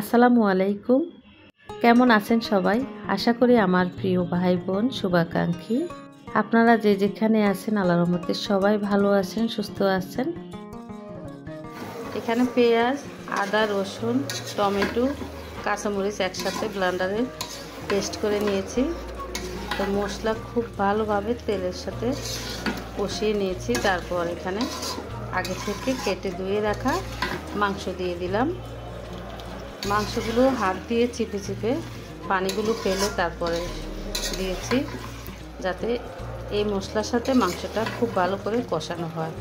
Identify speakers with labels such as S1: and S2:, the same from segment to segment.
S1: আসসালামু আলাইকুম। কেমন আছেন সবাই? আশা করি আমার প্রিয় ভাই বোন শুভাকাঙ্ক্ষী আপনারা যে যেখানে আছেন আল্লাহর রহমতে সবাই ভালো আছেন, সুস্থ আছেন। এখানে পেঁয়াজ, আদা, রসুন, টমেটো, কাঁচামরিচ একসাথে ব্লেন্ডারে পেস্ট করে নিয়েছি। তো মশলা খুব ভালোভাবে তেলের সাথে কষিয়ে নিয়েছি। তারপর এখানে আগে থেকে কেটে ধুয়ে রাখা মাংস দিয়ে দিলাম। মাংসগুলো হাত দিয়ে চিপে চিপে পানিগুলো ফেলে তারপরে দিয়েছি, যাতে এই মশলার সাথে মাংসটা খুব ভালো করে কষানো হয়।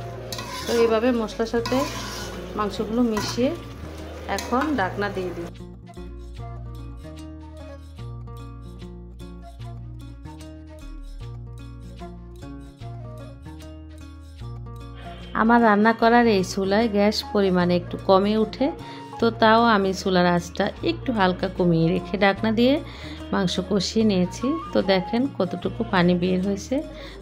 S1: তো এইভাবে মশলার সাথে মাংসগুলো মিশিয়ে এখন ঢাকনা দিয়ে দিই। আমার রান্না করার এই চুলায় গ্যাস পরিমাণে একটু কমে উঠে, তো তাও আমি চুলার আঁচটা একটু হালকা কমিয়ে রেখে ঢাকনা দিয়ে মাংস কষিয়ে নিয়েছি। তো দেখেন কতটুকু পানি বের হয়েছে।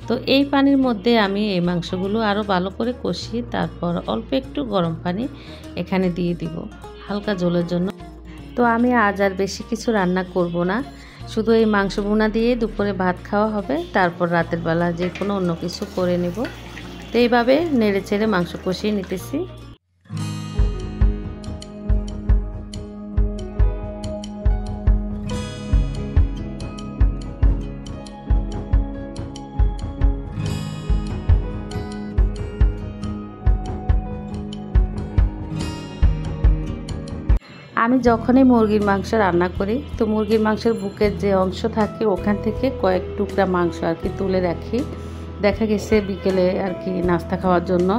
S1: তো এই পানির মধ্যে আমি এই মাংসগুলো আরও ভালো করে কষিয়ে তারপর অল্প একটু গরম পানি এখানে দিয়ে দিব হালকা ঝোলের জন্য। তো আমি আজ আর বেশি কিছু রান্না করব না, শুধু এই মাংস ভুনা দিয়ে দুপুরে ভাত খাওয়া হবে, তারপর রাতের বেলা যে কোনো অন্য কিছু করে নেব। তো এইভাবে নেড়ে চেড়ে মাংস কষিয়ে নিতেছি। আমি যখনই মুরগির মাংস রান্না করি, তো মুরগির মাংসের বুকের যে অংশ থাকে ওখান থেকে কয়েক টুকরা মাংস আর কি তুলে রাখি। দেখা গেছে বিকেলে আর কি নাস্তা খাওয়ার জন্য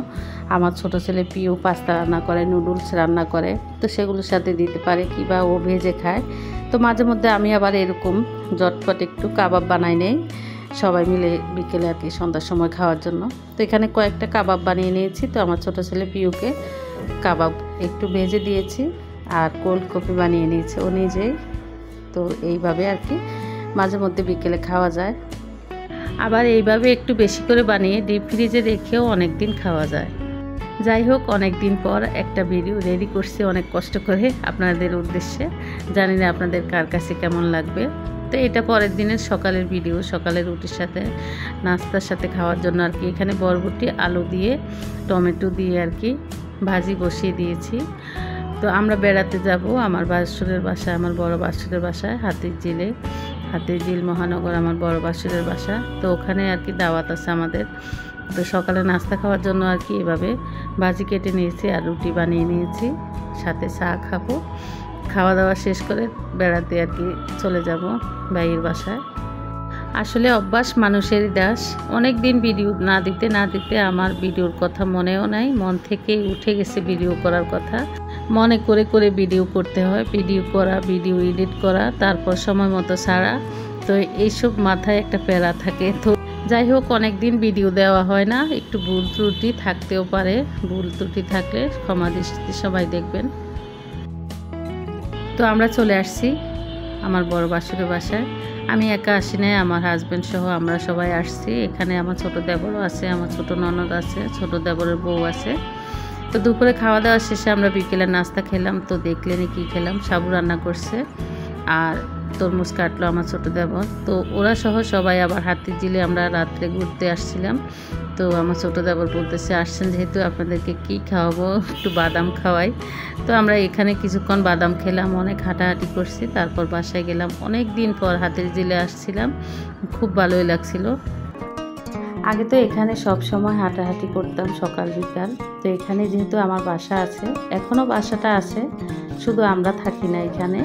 S1: আমার ছোট ছেলে পিউ পাস্তা রান্না করে, নুডলস রান্না করে, তো সেগুলোর সাথে দিতে পারে কিংবা ও ভেজে খায়। তো মাঝে মধ্যে আমি আবার এরকম জটপট একটু কাবাব বানাই নেই সবাই মিলে বিকেলে আর কি সন্ধ্যার সময় খাওয়ার জন্য। তো এখানে কয়েকটা কাবাব বানিয়ে নিয়েছি। তো আমার ছোট ছেলে পিউকে কাবাব একটু ভেজে দিয়েছি আর কোল্ড কফি বানিয়ে নিয়েছে ও নিজেই। তো এইভাবে আর কি মাঝে মধ্যে বিকেলে খাওয়া যায়। আবার এইভাবে একটু বেশি করে বানিয়ে ডিপ ফ্রিজে রেখেও অনেক দিন খাওয়া যায়। যাই হোক, অনেক দিন পর একটা ভিডিও রেডি করছি অনেক কষ্ট করে আপনাদের উদ্দেশ্যে। জানি না আপনাদের কার কাছে কেমন লাগবে। তো এটা পরের দিনের সকালের ভিডিও, সকালের রুটির সাথে নাস্তার সাথে খাওয়ার জন্য আর কি। এখানে বরবটি আলু দিয়ে টমেটো দিয়ে আর কি ভাজি বসিয়ে দিয়েছি। তো আমরা বেড়াতে যাব আমার বাসুরের বাসায়, আমার বড় বাসুরের বাসায় হাতিরঝিল মহানগর আমার বড় বাসুরের বাসা। তো ওখানে আর কি দাওয়াত আছে আমাদের। তো সকালে নাস্তা খাওয়ার জন্য আর কি এভাবে ভাজি কেটে নিয়েছি আর রুটি বানিয়ে নিয়েছি, সাথে চা খাবো। খাওয়া দাওয়া শেষ করে বেড়াতে আর কি চলে যাব ভাইয়ের বাসায়। আসলে অভ্যাস মানুষেরই দাস। অনেক দিন ভিডিও না দিতে আমার ভিডিওর কথা মনেও নাই, মন থেকে উঠে গেছে ভিডিও করার কথা। মনে করে ভিডিও করতে হয়, ভিডিও করা, ভিডিও এডিট করা, তারপর সময় মতো ছাড়া। তো এইসব মাথায় একটা প্যারা থাকে। তো যাই হোক, অনেক দিন ভিডিও দেওয়া হয় না, একটু ভুল ত্রুটি থাকতেও পারে। ভুল ত্রুটি থাকলে ক্ষমা দৃষ্টিতে সবাই দেখবেন। তো আমরা চলে আসছি আমার বড় বাসুরের বাসায়। আমি একা আসি নাই, আমার হাজব্যান্ড সহ আমরা সবাই আসছি। এখানে আমার ছোট দেবরও আছে, আমার ছোট ননদ আছে, ছোট দেবরের বউ আছে। তো দুপুরে খাওয়া দাওয়া শেষে আমরা বিকেলে নাস্তা খেলাম। তো দেখলেনি কি খেলাম, সাবু রান্না করছে আর তরমুজ কাটলো আমার ছোট দেবর। তো ওরা সহ সবাই আবার হাতিরঝিলে আমরা রাত্রে ঘুরতে আসছিলাম। তো আমার ছোট দেবর বলতেছে, আসছেন যেহেতু আপনাদেরকে কি খাওয়াবো, একটু বাদাম খাওয়াই। তো আমরা এখানে কিছুক্ষণ বাদাম খেলাম, অনেক হাঁটাহাঁটি করছি, তারপর বাসায় গেলাম। অনেক দিন পর হাতিরঝিলে আসছিলাম, খুব ভালোই লাগছিল। আগে তো এখানে সব সময় হাঁটাহাঁটি করতাম সকাল বিকাল। তো এখানে যেহেতু আমার বাসা আছে, এখনও বাসাটা আছে, শুধু আমরা থাকি না এখানে।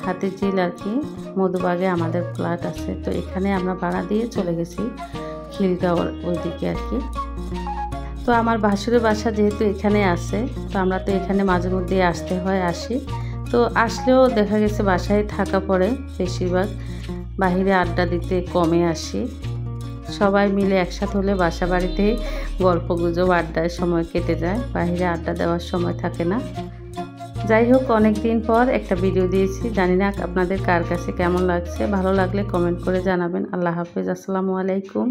S1: হাতিরঝিল আর কি মধুবাগে আমাদের ফ্ল্যাট আছে। তো এখানে আমরা ভাড়া দিয়ে চলে গেছি খিলগাঁওর ওইদিকে আর কি। তো আমার ভাসুরের বাসা যেহেতু এখানে আছে, তো আমরা তো এখানে মাঝে মধ্যে আসি। তো আসলেও দেখা গেছে বাসায় থাকা পড়ে, বেশিরভাগ বাহিরে আড্ডা দিতে কমে আসি। সবাই মিলে একসাথে হলে বাসা বাড়িতে গল্প গুজব আড্ডায় সময় কেটে যায়, বাহিরে আড্ডা দেওয়ার সময় থাকে না। যাই হোক, অনেক দিন পর একটা ভিডিও দিয়েছি, জানি না আপনাদের কার কাছে কেমন লাগছে। ভালো লাগলে কমেন্ট করে জানাবেন। আল্লাহ হাফেজ, আসসালামু আলাইকুম।